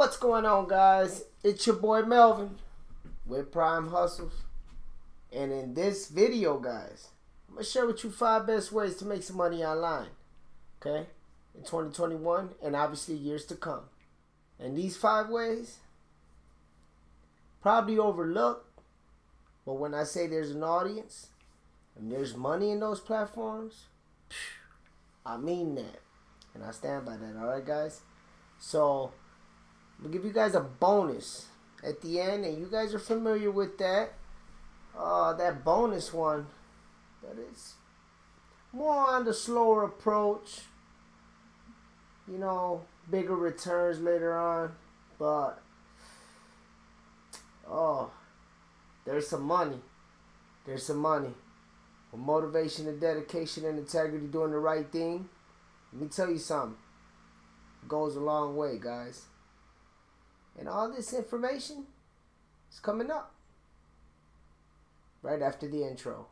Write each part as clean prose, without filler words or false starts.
What's going on, guys? It's your boy Melvin with Prime Hustles. And in this video, guys, I'm going to share with you 5 best ways to make some money online. Okay? In 2021 and obviously years to come. And these 5 ways, probably overlooked. But when I say there's an audience and there's money in those platforms, I mean that. And I stand by that. Alright, guys? So, I'm going to give you guys a bonus at the end. And you guys are familiar with that. That bonus one, that is more on the slower approach. You know, bigger returns later on. But, there's some money. There's some money. With motivation and dedication and integrity, doing the right thing. Let me tell you something. It goes a long way, guys. And all this information is coming up right after the intro.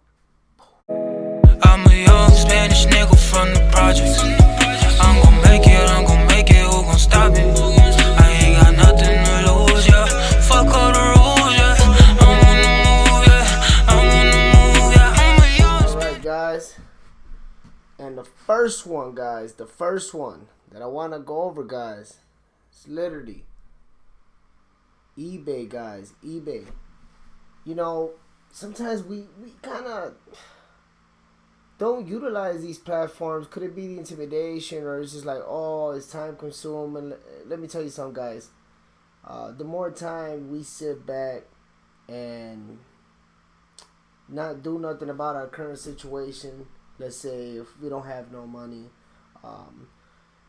I'm a young Spanish nigga from the projects. I'm gon' make it, who gon' stop it? I ain't got nothing to lose, yeah. Fuck all the rules, yeah. I'm on the move, yeah. I'm a young. Alright, guys. And the first one, guys, the first one that I want to go over, guys, is literally eBay, guys. eBay. You know, sometimes we kind of don't utilize these platforms. Could it be the intimidation, or it's just like, oh, it's time consuming? Let me tell you something, guys. The more time we sit back and not do nothing about our current situation, let's say if we don't have no money,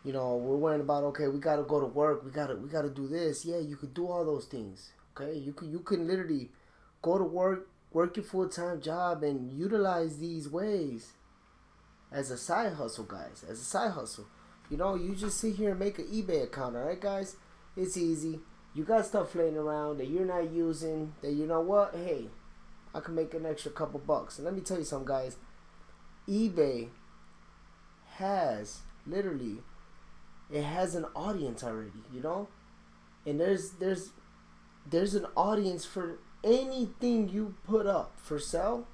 you know, we're worrying about, okay, we gotta go to work, we gotta do this. Yeah, you could do all those things. Okay, you can literally go to work your full-time job and utilize these ways as a side hustle, guys. As a side hustle, you know, you just sit here and make an eBay account. All right, guys, it's easy. You got stuff floating around that you're not using. That, you know what? Hey, I can make an extra couple bucks. And let me tell you something, guys. eBay has literally, it has an audience already, you know, and there's an audience for anything you put up for sale.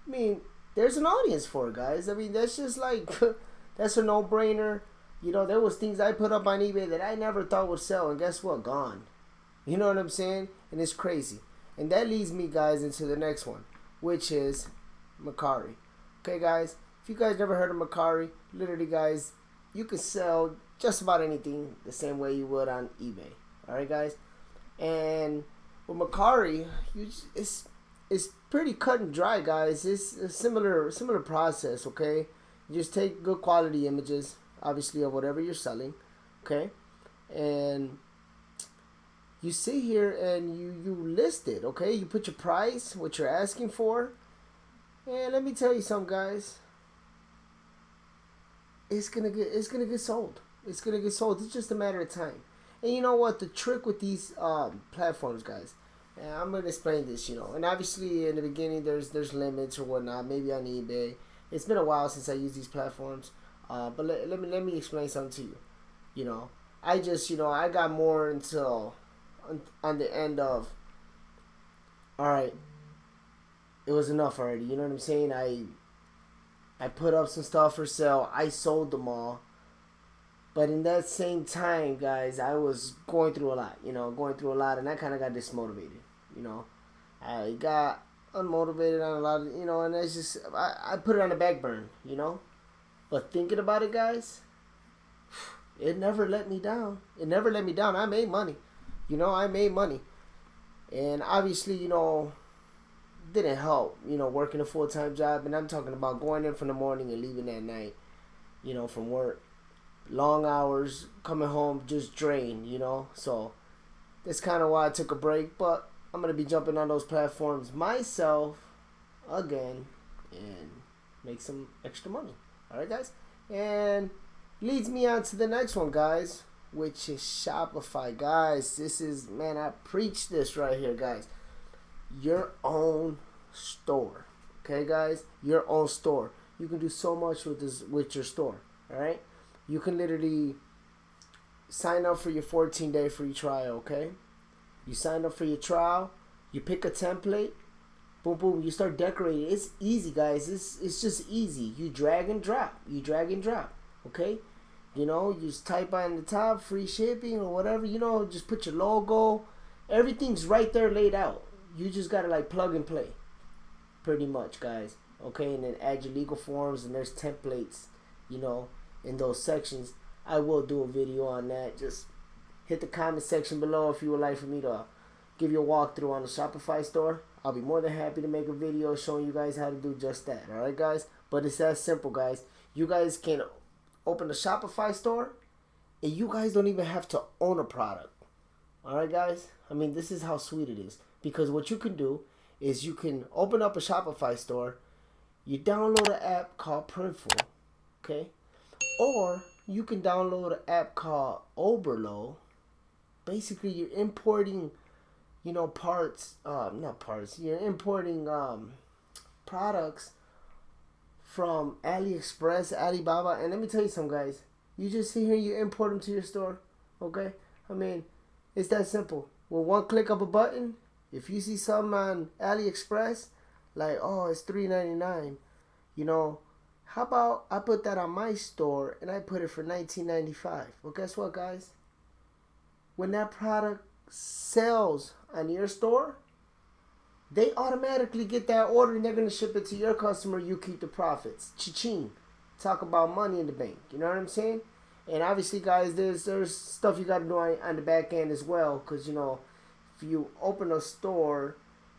I mean, there's an audience for it, guys. I mean, that's just like that's a no-brainer. You know, there was things I put up on eBay that I never thought would sell, and guess what? Gone. You know what I'm saying? And it's crazy. And that leads me, guys, into the next one, which is Mercari. Okay, guys, if you guys never heard of Mercari, literally, guys, you can sell just about anything the same way you would on eBay. All right, guys. And with Mercari, it's pretty cut and dry, guys. It's a similar process. Okay, you just take good quality images, obviously, of whatever you're selling. Okay, and you sit here and you list it. Okay, you put your price, what you're asking for. And let me tell you something, guys. It's gonna get sold. It's gonna get sold. It's just a matter of time. And you know what? The trick with these platforms, guys. And I'm gonna explain this. You know, and obviously in the beginning there's limits or whatnot. Maybe on eBay. It's been a while since I used these platforms. But let me explain something to you. You know, I just, you know, I got more until on the end of. All right. It was enough already. You know what I'm saying? I put up some stuff for sale. I sold them all. But in that same time, guys, I was going through a lot. You know, and I kind of got dismotivated. You know, I got unmotivated on a lot of, you know, and it's just, I put it on the back burner, you know. But thinking about it, guys, it never let me down. It never let me down. I made money. You know, I made money. And obviously, you know, didn't help, you know, working a full-time job. And I'm talking about going in from the morning and leaving at night, you know, from work. Long hours, coming home just drained, you know. So that's kind of why I took a break. But I'm going to be jumping on those platforms myself again and make some extra money. All right, guys? And leads me on to the next one, guys, which is Shopify. Guys, this is, man, I preach this right here, guys. Your own store. Okay, guys? Your own store. You can do so much with your store. All right? You can literally sign up for your 14-day free trial, okay? You sign up for your trial, you pick a template, boom, boom, you start decorating. It's easy, guys. It's just easy. You drag and drop. You drag and drop, okay? You know, you just type on the top, free shipping or whatever, you know, just put your logo. Everything's right there laid out. You just gotta like plug and play, pretty much, guys. Okay, and then add your legal forms, and there's templates, you know, in those sections. I will do a video on that. Just hit the comment section below if you would like for me to give you a walkthrough on the Shopify store. I'll be more than happy to make a video showing you guys how to do just that. Alright, guys? But it's that simple, guys. You guys can open the Shopify store, and you guys don't even have to own a product. Alright, guys? I mean, this is how sweet it is. Because what you can do is you can open up a Shopify store, you download an app called Printful, okay? Or you can download an app called Oberlo. Basically, you're importing, you know, you're importing products from AliExpress, Alibaba, and let me tell you something, guys. You just sit here, you import them to your store, okay? I mean, it's that simple. With one click of a button, if you see something on AliExpress, like, oh, it's $3.99, you know, how about I put that on my store and I put it for $19.95? Well, guess what, guys? When that product sells on your store, they automatically get that order and they're going to ship it to your customer. You keep the profits. Cha-ching. Talk about money in the bank. You know what I'm saying? And obviously, guys, there's stuff you got to do on the back end as well. Because, you know, if you open a store,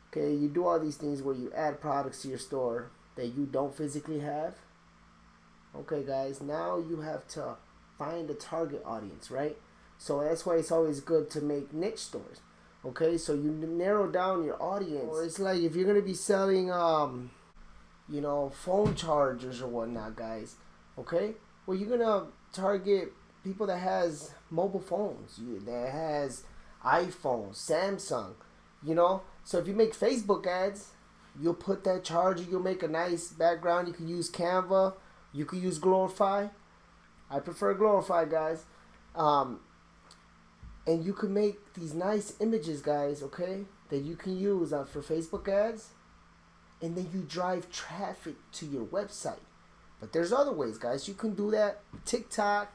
okay, you do all these things where you add products to your store that you don't physically have. Okay, guys, now you have to find a target audience, right? So that's why it's always good to make niche stores. Okay, so you narrow down your audience. Or it's like if you're going to be selling, you know, phone chargers or whatnot, guys. Okay, well, you're going to target people that has mobile phones, that has iPhone, Samsung, you know. So if you make Facebook ads, you'll put that charger, you'll make a nice background. You can use Canva, you can use Glorify. I prefer Glorify, guys. And you can make these nice images, guys, okay, that you can use for Facebook ads. And then you drive traffic to your website. But there's other ways, guys. You can do that with TikTok.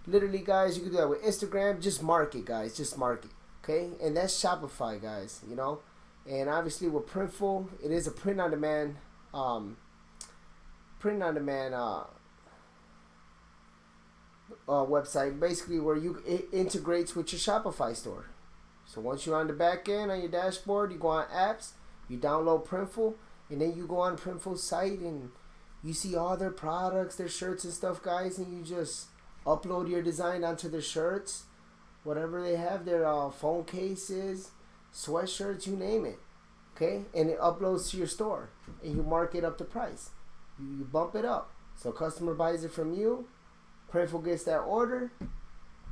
Literally, guys, you can do that with Instagram. Just market, guys. Just market. Okay? And that's Shopify, guys, you know. And obviously with Printful, it is a print-on-demand website, basically where it integrates with your Shopify store. So once you're on the back end, on your dashboard, you go on apps, you download Printful, and then you go on Printful's site and you see all their products, their shirts and stuff, guys, and you just upload your design onto their shirts, whatever they have, their phone cases, sweatshirts, you name it. Okay, and it uploads to your store, and you mark it up the price. You bump it up, so customer buys it from you. Printful gets that order.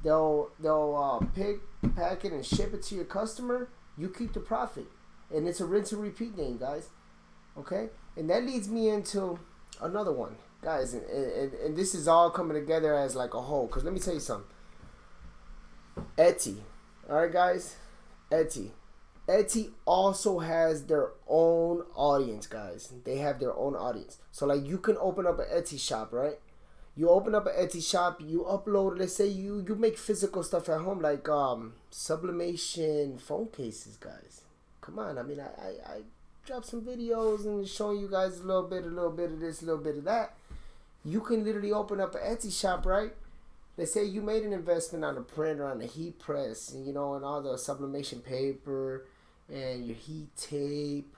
They'll pick, pack it, and ship it to your customer. You keep the profit, and it's a rinse and repeat game, guys. Okay, and that leads me into another one, guys, and this is all coming together as like a whole. Cause let me tell you something. Etsy, all right, guys, Etsy. Etsy also has their own audience, guys. They have their own audience. So like you can open up an Etsy shop, right? You open up an Etsy shop, you upload, let's say you make physical stuff at home, like sublimation phone cases, guys. Come on, I mean, I dropped some videos and showing you guys a little bit of this, a little bit of that. You can literally open up an Etsy shop, right? Let's say you made an investment on a printer, on a heat press, and you know, and all the sublimation paper, and your heat tape,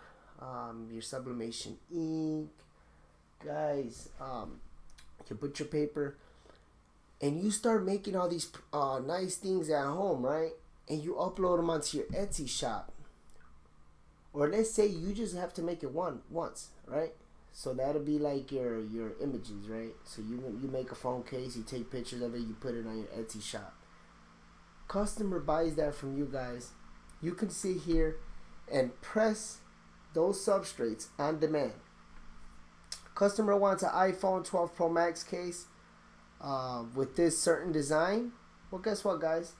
your sublimation ink, guys, you put your paper, and you start making all these nice things at home, right? And you upload them onto your Etsy shop. Or let's say you just have to make it once, right? So that'll be like your images, right? So you make a phone case, you take pictures of it, you put it on your Etsy shop. Customer buys that from you guys. You can sit here and press those substrates on demand. Customer wants an iPhone 12 Pro Max case with this certain design. Well, guess what, guys?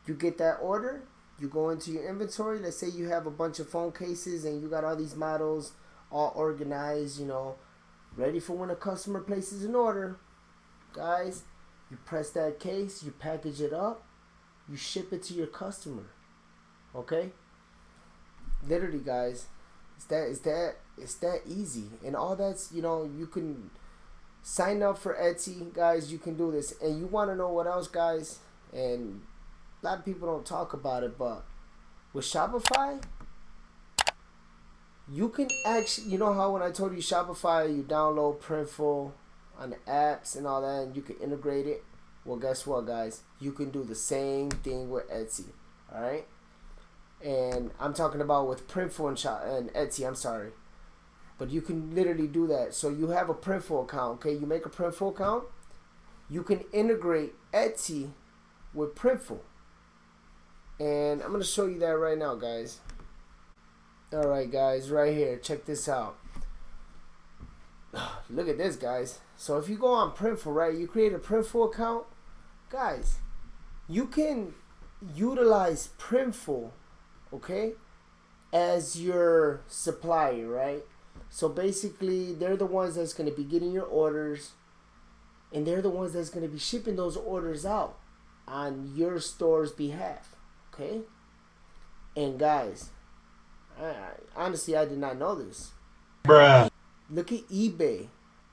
You get that order, you go into your inventory. Let's say you have a bunch of phone cases and you got all these models all organized, ready for when a customer places an order. Guys, you press that case, you package it up, you ship it to your customer. Okay? Literally, guys, it's that easy. And all that's, you can sign up for Etsy, guys. You can do this. And you want to know what else, guys? And a lot of people don't talk about it, but with Shopify, you can actually, you know how when I told you Shopify, you download Printful on the apps and all that, and you can integrate it. Well, guess what, guys? You can do the same thing with Etsy. All right, and I'm talking about with Printful and Etsy. I'm sorry, but you can literally do that. So you have a Printful account. Okay, you make a Printful account. You can integrate Etsy with Printful. And I'm going to show you that right now, guys. Alright, guys, right here. Check this out. Look at this, guys. So if you go on Printful, right, you create a Printful account. Guys, you can utilize Printful, okay, as your supplier, right? So basically, they're the ones that's going to be getting your orders. And they're the ones that's going to be shipping those orders out on your store's behalf. Okay, and guys, honestly, I did not know this. Bruh. Look at eBay,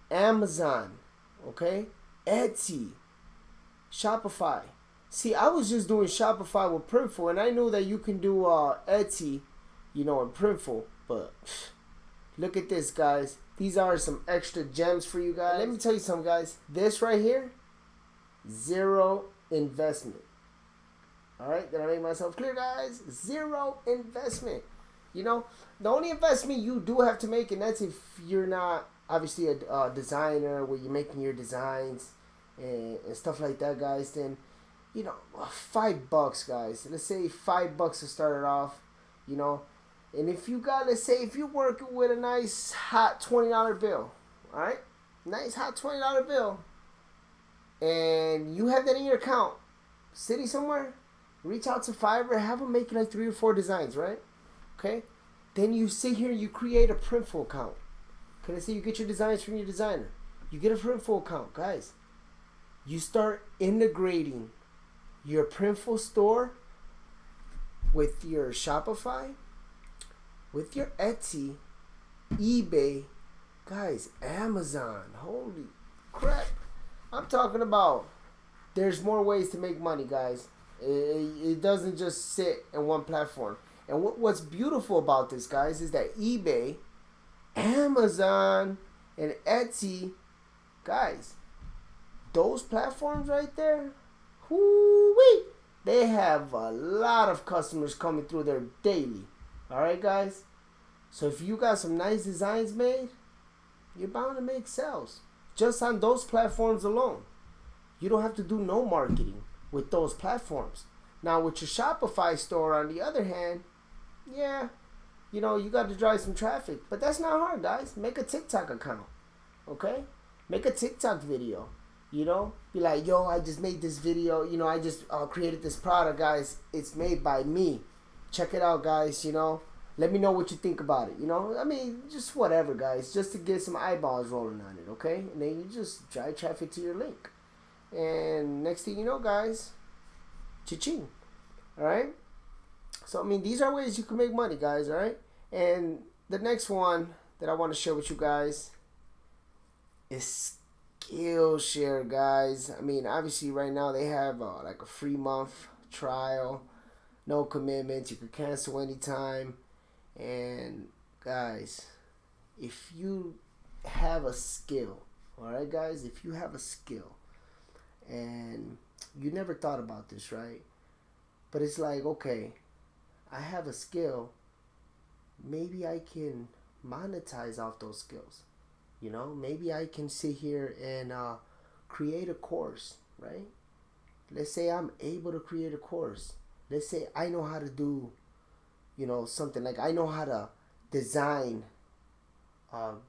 Amazon, okay, Etsy, Shopify. See, I was just doing Shopify with Printful, and I knew that you can do Etsy, in Printful. But look at this, guys. These are some extra gems for you guys. Let me tell you something, guys. This right here, zero investment. Alright, did I make myself clear, guys? Zero investment. The only investment you do have to make, and that's if you're not obviously a designer where you're making your designs and stuff like that, guys, then, $5, guys. Let's say $5 to start it off, And if you got, let's say, if you're working with a nice hot $20 bill, alright? Nice hot $20 bill. And you have that in your account, sitting somewhere. Reach out to Fiverr, have them make like 3 or 4 designs, right? Okay? Then you sit here and you create a Printful account. Okay, let's say you get your designs from your designer. You get a Printful account, guys. You start integrating your Printful store with your Shopify, with your Etsy, eBay, guys, Amazon. Holy crap. I'm talking about there's more ways to make money, guys. It doesn't just sit in one platform. And what's beautiful about this, guys, is that eBay, Amazon, and Etsy, guys, those platforms right there, whoo-wee, they have a lot of customers coming through there daily. Alright, guys? So if you got some nice designs made, you're bound to make sales. Just on those platforms alone. You don't have to do no marketing with those platforms. Now with your Shopify store, on the other hand, yeah, you got to drive some traffic. But that's not hard, guys. Make a TikTok account. Okay? Make a TikTok video. Be like, yo, I just made this video. I just created this product, guys. It's made by me. Check it out, guys. Let me know what you think about it. Just whatever, guys. Just to get some eyeballs rolling on it, okay? And then you just drive traffic to your link. And next thing you know, guys, cha-ching. Alright? So, these are ways you can make money, guys, alright? And the next one that I want to share with you guys is Skillshare, guys. Obviously, right now they have like a free month trial. No commitment. You can cancel anytime. And, guys, if you have a skill, alright, guys? If you have a skill, and you never thought about this, right? But it's like, okay, I have a skill. Maybe I can monetize off those skills. Maybe I can sit here and create a course, right? Let's say I'm able to create a course. Let's say I know how to do, something like I know how to design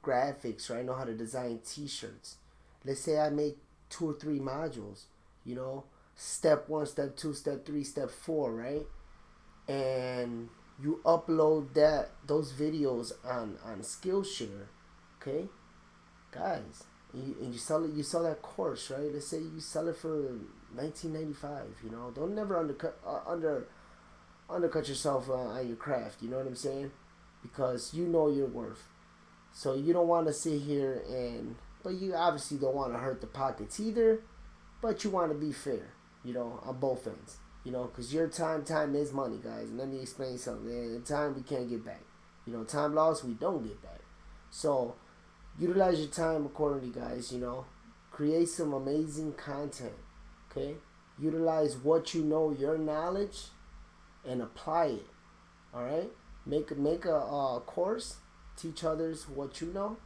graphics, or I know how to design t-shirts. Let's say I make 2 or 3 modules, step 1, step 2, step 3, step 4, right? And you upload those videos on Skillshare, okay, guys. And you sell that course, right? Let's say you sell it for $19.95. You know, don't never undercut yourself on your craft. You know what I'm saying? Because you know your worth. So you don't want to sit here but you obviously don't want to hurt the pockets either. But you want to be fair, you know, on both ends. You know, because your time is money, guys. And let me explain something. Time we can't get back. You know, time lost, we don't get back. So, utilize your time accordingly, guys. You know, create some amazing content. Okay? Utilize what you know, your knowledge, and apply it. All right? Make a course. Teach others what you know.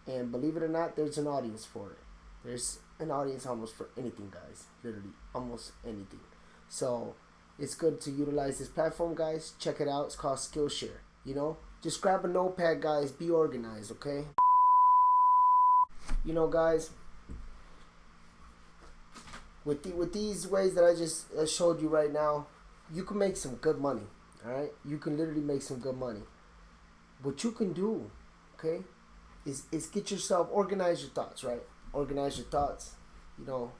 And believe it or not, there's an audience for it. There's an audience almost for anything, guys. Literally, almost anything. So it's good to utilize this platform, guys. Check it out. It's called Skillshare. You know, just grab a notepad, guys. Be organized, okay? You know, guys, with these ways that I just showed you right now, you can make some good money. All right, you can literally make some good money. What you can do, okay, is get yourself, organize your thoughts, right? Organize your thoughts. You know,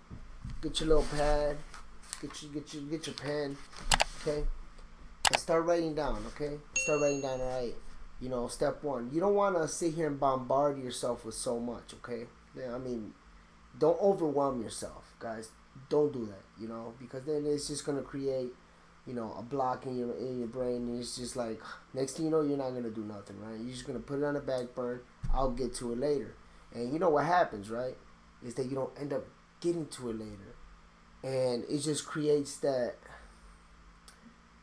get your little pad. Get your pen, okay, and start writing down, okay. Start writing down, all right. You know, step 1. You don't want to sit here and bombard yourself with so much, okay. Yeah, I mean, don't overwhelm yourself, guys. Don't do that, you know, because then it's just gonna create, you know, a block in your brain, and it's just like next thing you know, you're not gonna do nothing, right? You're just gonna put it on the back burner. I'll get to it later, and you know what happens, right? Is that you don't end up getting to it later. And it just creates that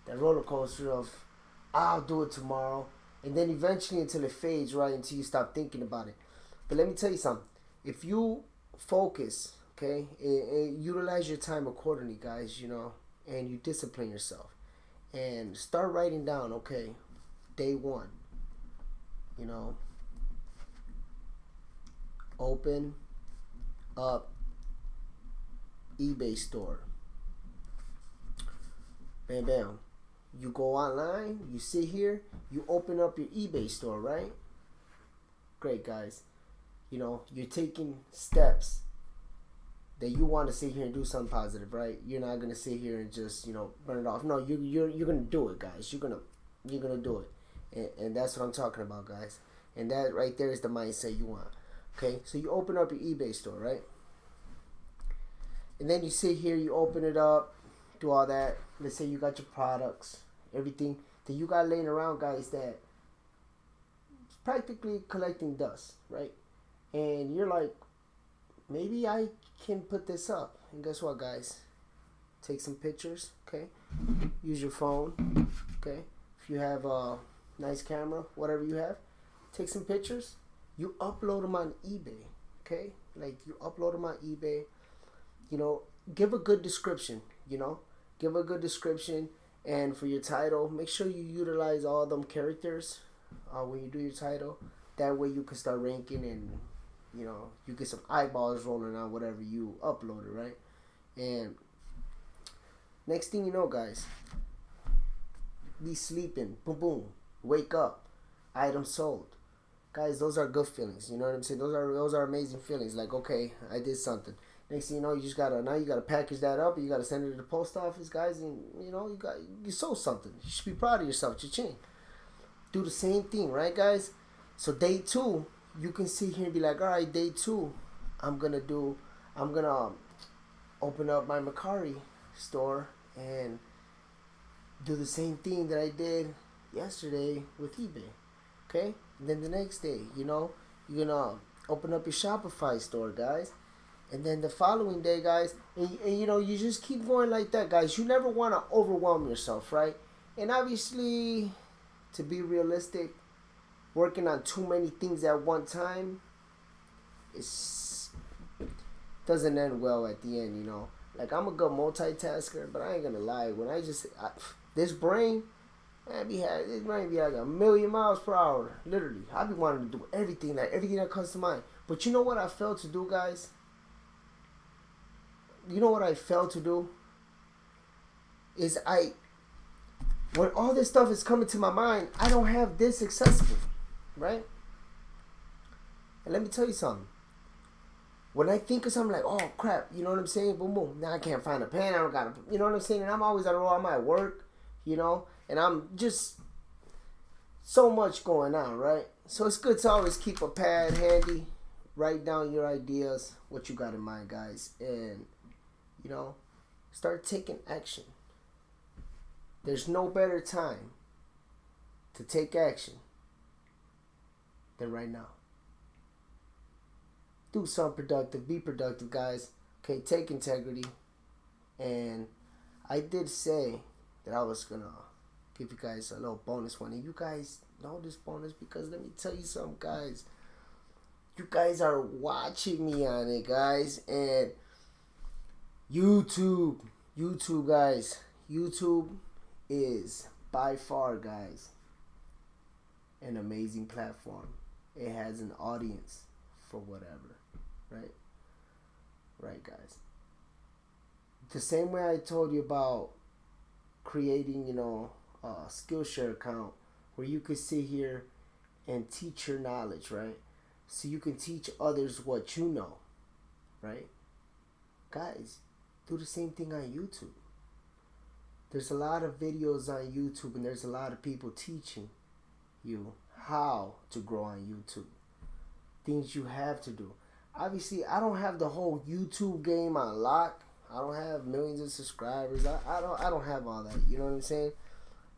roller coaster of I'll do it tomorrow, and then eventually until it fades, right, until you stop thinking about it. But let me tell you something. If you focus, okay, and utilize your time accordingly, guys, you know, and you discipline yourself and start writing down, okay, day 1, you know, open up eBay store. Bam, bam. You go online, you sit here, you open up your eBay store, right? Great, guys. You know, you're taking steps that you want to sit here and do something positive, right? You're not gonna sit here and just, you know, burn it off. No, you're gonna do it, guys. You're gonna do it, and that's what I'm talking about, guys. And that right there is the mindset you want. Okay, so you open up your eBay store, right? And then you sit here, you open it up, do all that. Let's say you got your products, everything that you got laying around, guys, that it's practically collecting dust, right? And you're like, maybe I can put this up. And guess what, guys? Take some pictures, okay? Use your phone, okay? If you have a nice camera, whatever you have, take some pictures. You upload them on eBay, okay? Like, you upload them on eBay. You know, give a good description, you know? Give a good description. And for your title, make sure you utilize all them characters when you do your title. That way you can start ranking and, you know, you get some eyeballs rolling on whatever you uploaded, right? And next thing you know, guys, be sleeping, boom, boom, wake up, item sold. Guys, those are good feelings, you know what I'm saying? Those are amazing feelings. Like, okay, I did something. Next thing you know, you gotta package that up, and you gotta send it to the post office, guys, and you know you sold something. You should be proud of yourself, cha-ching. Do the same thing, right, guys? So day 2, you can sit here and be like, all right, day 2, I'm gonna open up my Macari store and do the same thing that I did yesterday with eBay, okay? And then the next day, you know, you're gonna open up your Shopify store, guys. And then the following day, guys, and you know, you just keep going like that, guys. You never want to overwhelm yourself, right? And obviously, to be realistic, working on too many things at one time doesn't end well at the end, you know. Like, I'm a good multitasker, but I ain't gonna lie. When this brain, man, this brain be like 1,000,000 miles per hour, literally. I be wanting to do everything, like everything that comes to mind. But you know what I failed to do, guys? You know what I failed to do? is when all this stuff is coming to my mind, I don't have this accessible, right? And let me tell you something. When I think of something like, oh crap, you know what I'm saying? Boom, boom. Now I can't find a pen. I don't got you know what I'm saying? And I'm always on the road. I'm at work, you know, and I'm just so much going on, right? So it's good to always keep a pad handy. Write down your ideas, what you got in mind, guys, and you know, start taking action. There's no better time to take action than right now. Do something productive. Be productive, guys. Okay, take integrity. And I did say that I was going to give you guys a little bonus one. And you guys know this bonus because let me tell you something, guys. You guys are watching me on it, guys. And YouTube, guys. YouTube is by far, guys, an amazing platform. It has an audience for whatever. Right, guys. The same way I told you about creating, you know, a Skillshare account where you could sit here and teach your knowledge, right? So you can teach others what you know, right? Guys, do the same thing on YouTube. There's a lot of videos on YouTube and there's a lot of people teaching you how to grow on YouTube. Things you have to do. Obviously, I don't have the whole YouTube game on lock. I don't have millions of subscribers. I don't have all that. You know what I'm saying?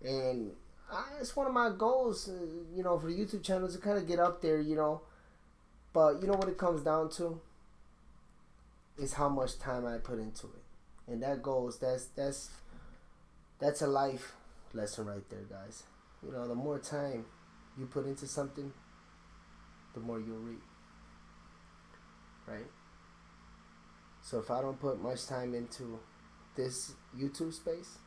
And it's one of my goals, you know, for the YouTube channel to kind of get up there, you know. But you know what it comes down to? Is how much time I put into it. And that goes, that's a life lesson right there, guys. You know, the more time you put into something, the more you'll reap. Right? So if I don't put much time into this YouTube space,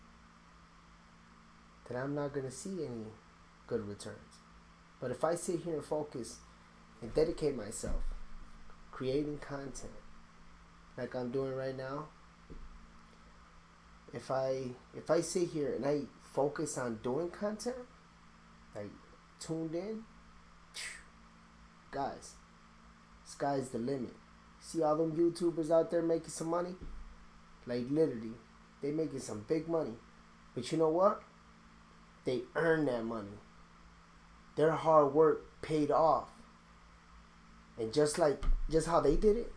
then I'm not going to see any good returns. But if I sit here and focus and dedicate myself creating content like I'm doing right now, if I sit here and I focus on doing content, like tuned in, guys, sky's the limit. See all them YouTubers out there making some money? Like literally, they making some big money. But you know what? They earn that money. Their hard work paid off. And just how they did it,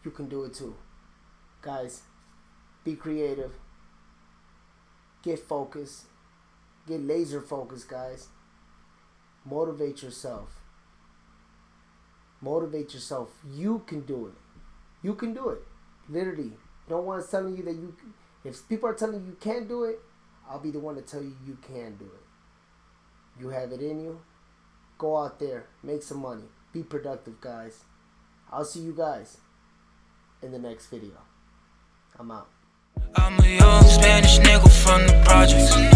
you can do it too. Guys, be creative. Get focused. Get laser focused, guys. Motivate yourself. Motivate yourself. You can do it. You can do it. Literally. No one's telling you that you... If people are telling you you can't do it, I'll be the one to tell you you can do it. You have it in you. Go out there. Make some money. Be productive, guys. I'll see you guys in the next video. I'm out. I'm a young Spanish nigga from the projects.